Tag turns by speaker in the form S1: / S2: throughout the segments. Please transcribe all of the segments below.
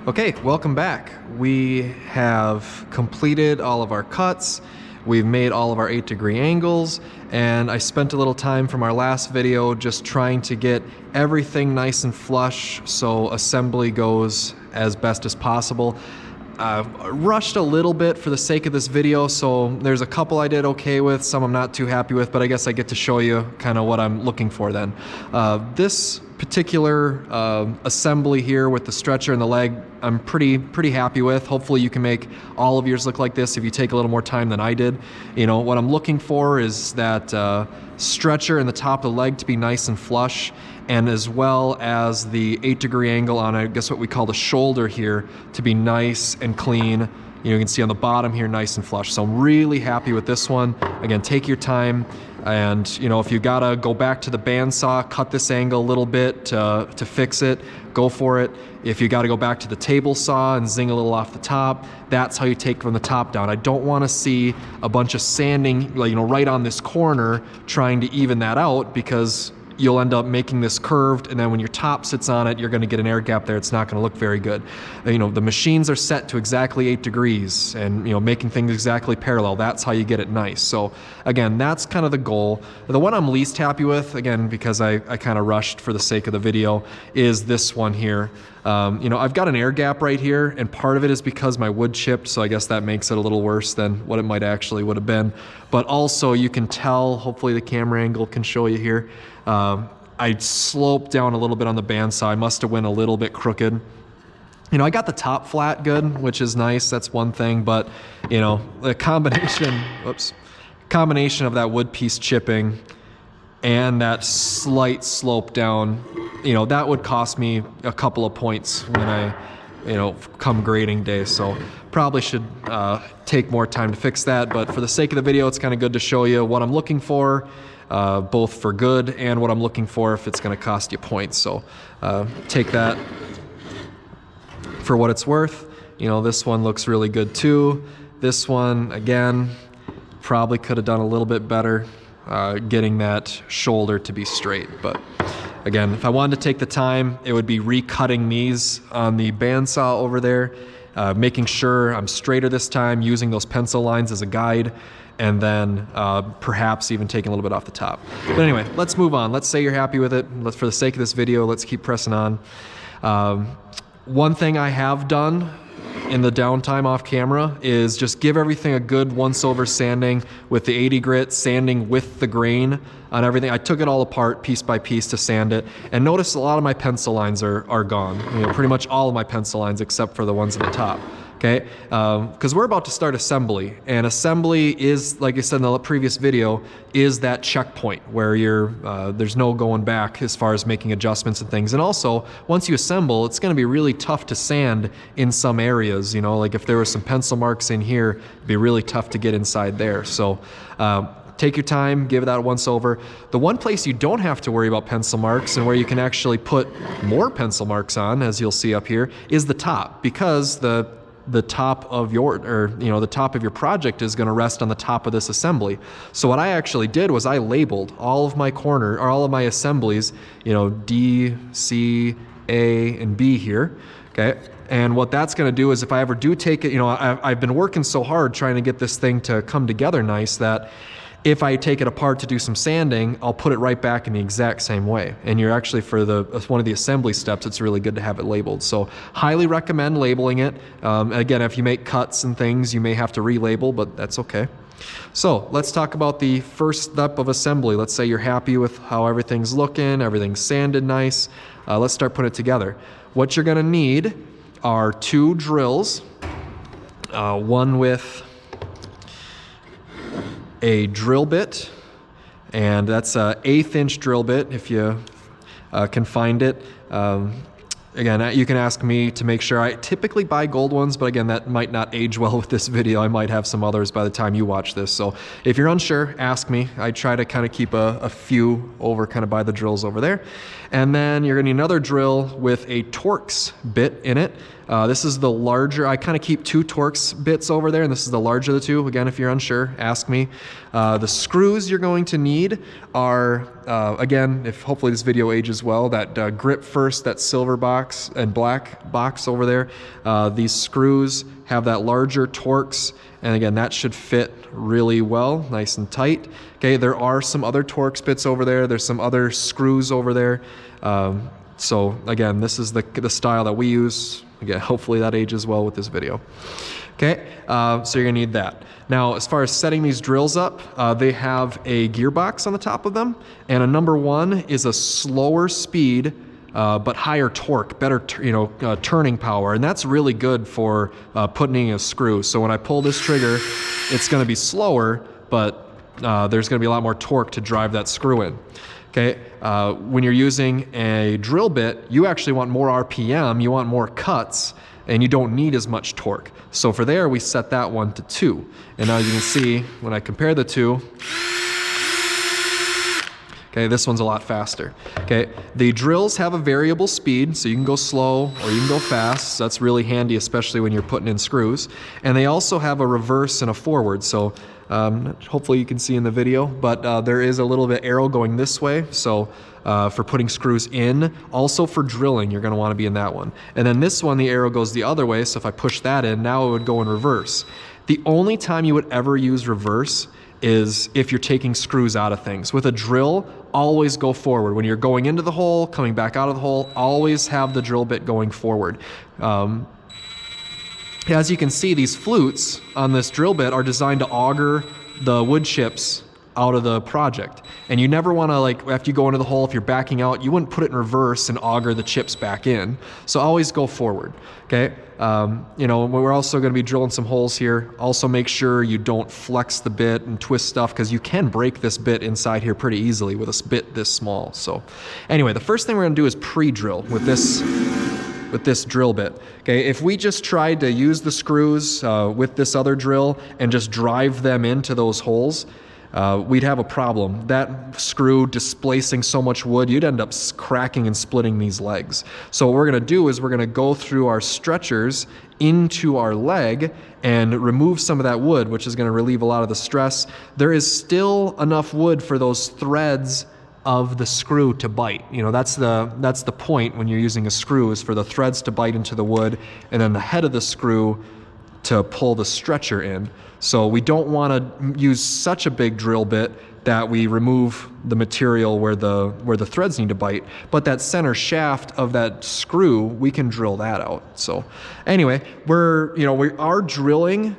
S1: Okay, welcome back. We have completed all of our cuts. We've made all of our 8-degree angles, and I spent a little time from our last video just trying to get everything nice and flush so assembly goes as best as possible. Rushed a little bit for the sake of this video, so there's a couple I did okay with, some I'm not too happy with, but I guess I get to show you kind of what I'm looking for then. This particular assembly here with the stretcher and the leg, I'm pretty happy with. Hopefully you can make all of yours look like this if you take a little more time than I did. You know, what I'm looking for is that stretcher and the top of the leg to be nice and flush, and as well as the 8-degree angle on, I guess what we call the shoulder here, to be nice and clean. You can see on the bottom here, nice and flush. So I'm really happy with this one. Again, take your time, and if you gotta go back to the bandsaw, cut this angle a little bit to fix it, go for it. If you gotta go back to the table saw and zing a little off the top, that's how you take from the top down. I don't wanna see a bunch of sanding, right on this corner trying to even that out, because you'll end up making this curved, and then when your top sits on it, you're going to get an air gap there. It's not going to look very good. The machines are set to exactly 8 degrees, and making things exactly parallel, that's how you get it nice. So again, that's kind of the goal. The one I'm least happy with, again, because I kind of rushed for the sake of the video, is this one here. I've got an air gap right here, and part of it is because my wood chipped, so I guess that makes it a little worse than what it might actually would have been. But also you can tell, hopefully the camera angle can show you here, I sloped down a little bit on the bandsaw. I must have went a little bit crooked. I got the top flat good, which is nice, that's one thing, but the combination of that wood piece chipping and that slight slope down, that would cost me a couple of points when I, come grading day. So probably should take more time to fix that, but for the sake of the video, it's kind of good to show you what I'm looking for, both for good and what I'm looking for if it's going to cost you points. So take that for what it's worth. This one looks really good too. This one, again, probably could have done a little bit better getting that shoulder to be straight. But again, if I wanted to take the time, it would be recutting these on the bandsaw over there, making sure I'm straighter this time, using those pencil lines as a guide, and then perhaps even taking a little bit off the top. But anyway, let's move on. Let's say you're happy with it. For the sake of this video, let's keep pressing on. One thing I have done in the downtime off camera is just give everything a good once-over sanding with the 80 grit, sanding with the grain on everything. I took it all apart piece by piece to sand it, and notice a lot of my pencil lines are gone. Pretty much all of my pencil lines except for the ones at the top. Okay, because we're about to start assembly, and assembly is, like I said in the previous video, is that checkpoint where there's no going back as far as making adjustments and things. And also, once you assemble, it's going to be really tough to sand in some areas. Like if there were some pencil marks in here, it'd be really tough to get inside there. So take your time, give that a once over. The one place you don't have to worry about pencil marks, and where you can actually put more pencil marks on, as you'll see up here, is the top, because the top of the top of your project is going to rest on the top of this assembly. So what I actually did was I labeled all of my assemblies, D, C, A, and B here. Okay. And what that's going to do is if I ever do take it, I've been working so hard trying to get this thing to come together nice that if I take it apart to do some sanding, I'll put it right back in the exact same way. And you're actually, for one of the assembly steps, it's really good to have it labeled. So highly recommend labeling it. Again, if you make cuts and things, you may have to relabel, but that's okay. So let's talk about the first step of assembly. Let's say you're happy with how everything's looking, everything's sanded nice. Let's start putting it together. What you're gonna need are 2 drills, one with a drill bit, and that's an 1/8 inch drill bit if you can find it. Again, you can ask me to make sure. I typically buy gold ones, but again, that might not age well with this video. I might have some others by the time you watch this. So if you're unsure, ask me. I try to kind of keep a few over kind of by the drills over there. And then you're gonna need another drill with a Torx bit in it. This is the larger. I kind of keep 2 Torx bits over there, and this is the larger of the 2. Again, if you're unsure, ask me. The screws you're going to need are, again, if hopefully this video ages well, that Grip First, that silver box and black box over there. These screws have that larger Torx, and again, that should fit really well, nice and tight. Okay, there are some other Torx bits over there. There's some other screws over there. So again, this is the style that we use. Again, hopefully that ages well with this video. Okay, so you're gonna need that. Now, as far as setting these drills up, they have a gearbox on the top of them, and a number 1 is a slower speed, but higher torque, better turning power, and that's really good for putting in a screw. So when I pull this trigger, it's gonna be slower, but there's gonna be a lot more torque to drive that screw in. Okay, when you're using a drill bit, you actually want more RPM, you want more cuts, and you don't need as much torque. So for there, we set that one to 2. And now you can see, when I compare the 2, okay, this one's a lot faster. Okay, the drills have a variable speed, so you can go slow or you can go fast. So that's really handy, especially when you're putting in screws. And they also have a reverse and a forward. So hopefully you can see in the video, but there is a little bit arrow going this way. So for putting screws in, also for drilling, you're gonna wanna be in that one. And then this one, the arrow goes the other way. So if I push that in, now it would go in reverse. The only time you would ever use reverse is if you're taking screws out of things. With a drill, always go forward. When you're going into the hole, coming back out of the hole, always have the drill bit going forward. As you can see, these flutes on this drill bit are designed to auger the wood chips out of the project. And you never want to, like, after you go into the hole, if you're backing out, you wouldn't put it in reverse and auger the chips back in. So always go forward, okay? We're also going to be drilling some holes here. Also make sure you don't flex the bit and twist stuff, because you can break this bit inside here pretty easily with a bit this small. So anyway, the first thing we're going to do is pre-drill with this drill bit. Okay, if we just tried to use the screws with this other drill and just drive them into those holes, we'd have a problem. That screw displacing so much wood, you'd end up cracking and splitting these legs. So what we're gonna do is we're gonna go through our stretchers into our leg and remove some of that wood, which is gonna relieve a lot of the stress. There is still enough wood for those threads of the screw to bite. That's the point when you're using a screw, is for the threads to bite into the wood, and then the head of the screw to pull the stretcher in. So we don't want to use such a big drill bit that we remove the material where the threads need to bite, but that center shaft of that screw, we can drill that out. So anyway, we are drilling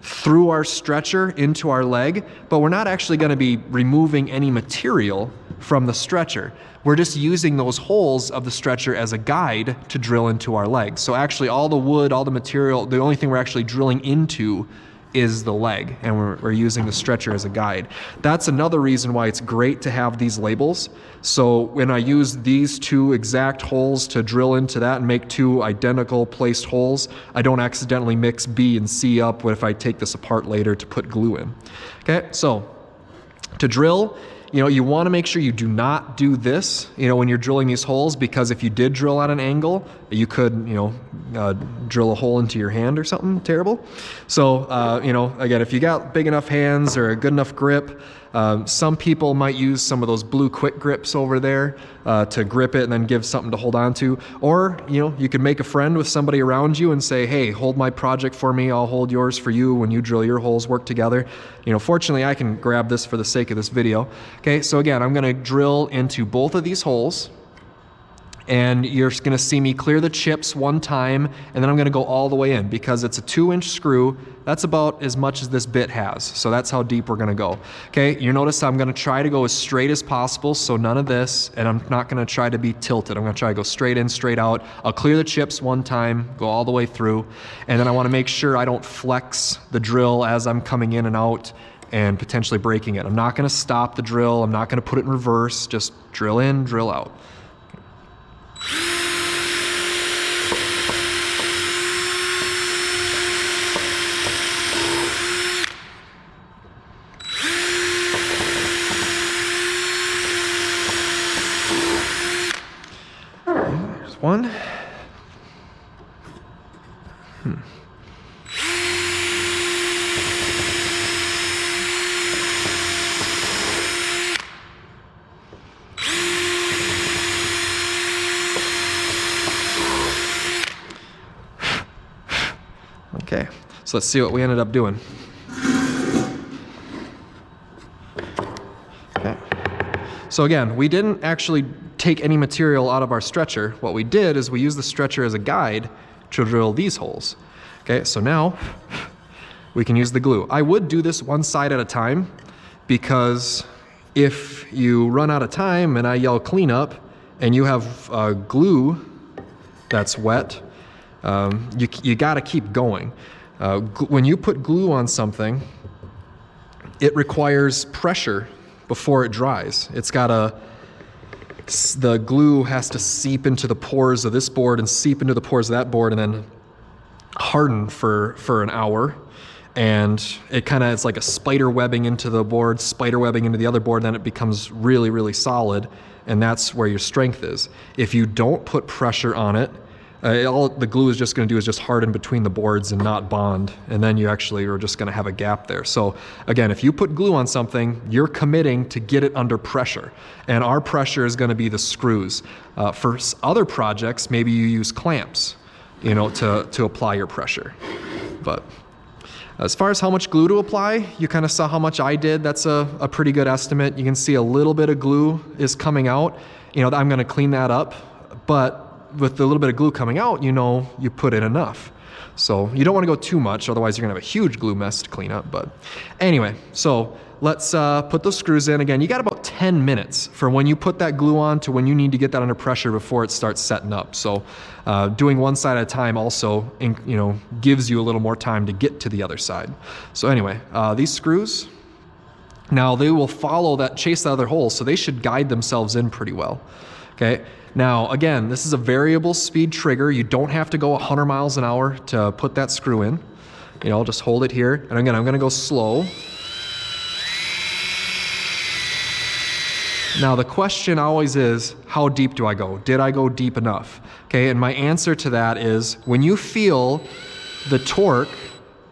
S1: through our stretcher into our leg, but we're not actually going to be removing any material from the stretcher. We're just using those holes of the stretcher as a guide to drill into our leg. So actually all the wood, all the material, the only thing we're actually drilling into is the leg, and we're using the stretcher as a guide. That's another reason why it's great to have these labels. So when I use these 2 exact holes to drill into that and make 2 identical placed holes, I don't accidentally mix B and C up if I take this apart later to put glue in. Okay, so to drill, you want to make sure you do not do this, when you're drilling these holes, because if you did drill at an angle, you could, drill a hole into your hand or something terrible. So, again, if you got big enough hands or a good enough grip, some people might use some of those blue quick grips over there to grip it and then give something to hold on to. Or, you could make a friend with somebody around you and say, hey, hold my project for me, I'll hold yours for you when you drill your holes, work together. Fortunately, I can grab this for the sake of this video. Okay, so again, I'm gonna drill into both of these holes, and you're gonna see me clear the chips one time, and then I'm gonna go all the way in, because it's a 2-inch screw. That's about as much as this bit has. So that's how deep we're gonna go. Okay, you notice I'm gonna try to go as straight as possible, so none of this, and I'm not gonna try to be tilted. I'm gonna try to go straight in, straight out. I'll clear the chips one time, go all the way through, and then I wanna make sure I don't flex the drill as I'm coming in and out and potentially breaking it. I'm not gonna stop the drill, I'm not gonna put it in reverse, just drill in, drill out. There's one. Okay, so let's see what we ended up doing. Okay. So again, we didn't actually take any material out of our stretcher. What we did is we used the stretcher as a guide to drill these holes. Okay, so now we can use the glue. I would do this one side at a time, because if you run out of time and I yell clean up and you have glue that's wet, you got to keep going. When you put glue on something, it requires pressure before it dries. The glue has to seep into the pores of this board and seep into the pores of that board and then harden for an hour. And it's like a spider webbing into the board, spider webbing into the other board, then it becomes really, really solid, and that's where your strength is. If you don't put pressure on it, all the glue is just going to do is just harden between the boards and not bond, and then you actually are just going to have a gap there. So again, if you put glue on something, you're committing to get it under pressure, and our pressure is going to be the screws. For other projects, maybe you use clamps, to apply your pressure. But as far as how much glue to apply, you kind of saw how much I did. That's a pretty good estimate. You can see a little bit of glue is coming out. I'm going to clean that up, but with the little bit of glue coming out, you put in enough. So you don't want to go too much, otherwise you're going to have a huge glue mess to clean up. But anyway, so let's put those screws in. Again, you got about 10 minutes from when you put that glue on to when you need to get that under pressure before it starts setting up. So doing one side at a time also, gives you a little more time to get to the other side. So anyway, these screws, now they will chase the other holes, so they should guide themselves in pretty well. Okay. Now, again, this is a variable speed trigger. You don't have to go 100 miles an hour to put that screw in. Just hold it here. And again, I'm going to go slow. Now, the question always is, how deep do I go? Did I go deep enough? Okay, and my answer to that is, when you feel the torque,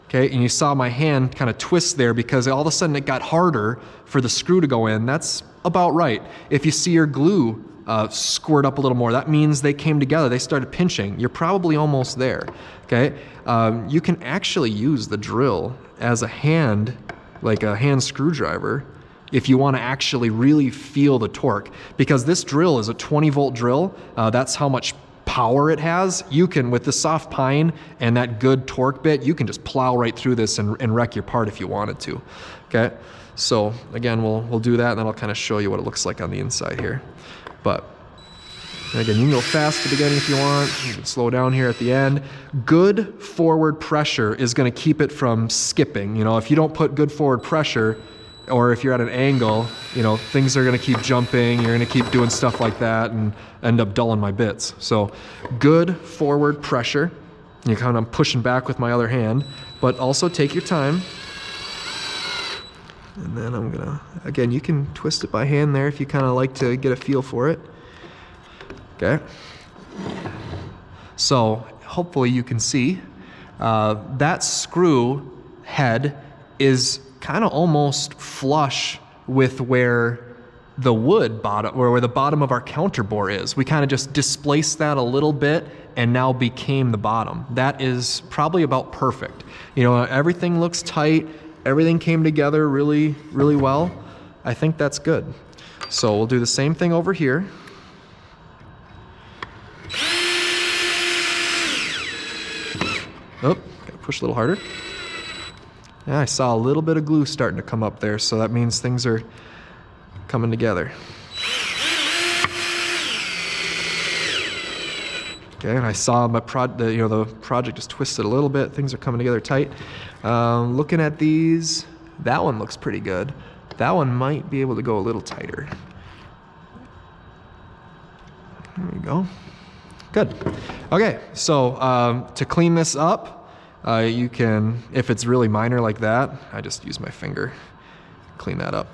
S1: okay, and you saw my hand kind of twist there because all of a sudden it got harder for the screw to go in, that's about right. If you see your glue squirt up a little more, that means they came together, they started pinching. You're probably almost there, okay? You can actually use the drill as a hand, like a hand screwdriver, if you want to actually really feel the torque. Because this drill is a 20-volt drill, that's how much power it has. You can, with the soft pine and that good torque bit, you can just plow right through this and wreck your part if you wanted to, okay? So again, we'll do that, and then I'll kind of show you what it looks like on the inside here. But again, you can go fast at the beginning if you want. You can slow down here at the end. Good forward pressure is going to keep it from skipping. If you don't put good forward pressure, or if you're at an angle, things are going to keep jumping. You're going to keep doing stuff like that and end up dulling my bits. So good forward pressure. You kind of pushing back with my other hand, but also take your time. And then I'm gonna, again, you can twist it by hand there if you kind of like to get a feel for it. Okay. So hopefully you can see that screw head is kind of almost flush with where the wood bottom, or where the bottom of our counter bore is. We kind of just displaced that a little bit and now became the bottom. That is probably about perfect. Everything looks tight. Everything came together really, really well. I think that's good. So we'll do the same thing over here. Oh, gotta push a little harder. Yeah, I saw a little bit of glue starting to come up there, so that means things are coming together. Okay, and I saw the project just twisted a little bit. Things are coming together tight. Looking at these, that one looks pretty good. That one might be able to go a little tighter. There we go. Good. Okay, so to clean this up, you can, if it's really minor like that, I just use my finger. Clean that up.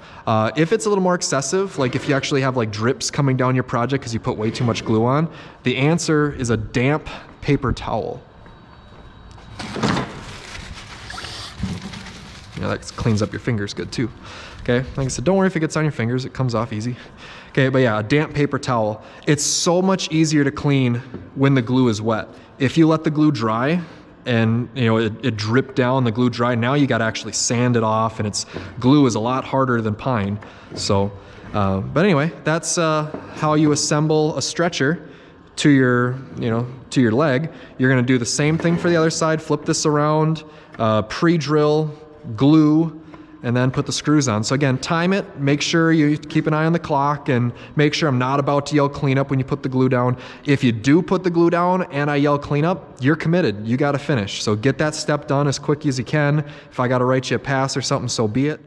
S1: If it's a little more excessive, like if you actually have like drips coming down your project because you put way too much glue on, the answer is a damp paper towel. that cleans up your fingers good too. Okay, like I said, don't worry if it gets on your fingers, it comes off easy. Okay, but yeah, a damp paper towel. It's so much easier to clean when the glue is wet. If you let the glue dry and it dripped down, the glue dry, now you got to actually sand it off, and glue is a lot harder than pine. So, but anyway, that's how you assemble a stretcher to your leg. You're gonna do the same thing for the other side. Flip this around, pre-drill, glue, and then put the screws on. So again, time it, make sure you keep an eye on the clock, and make sure I'm not about to yell clean up when you put the glue down. If you do put the glue down and I yell clean up, you're committed, you gotta finish. So get that step done as quick as you can. If I gotta write you a pass or something, so be it.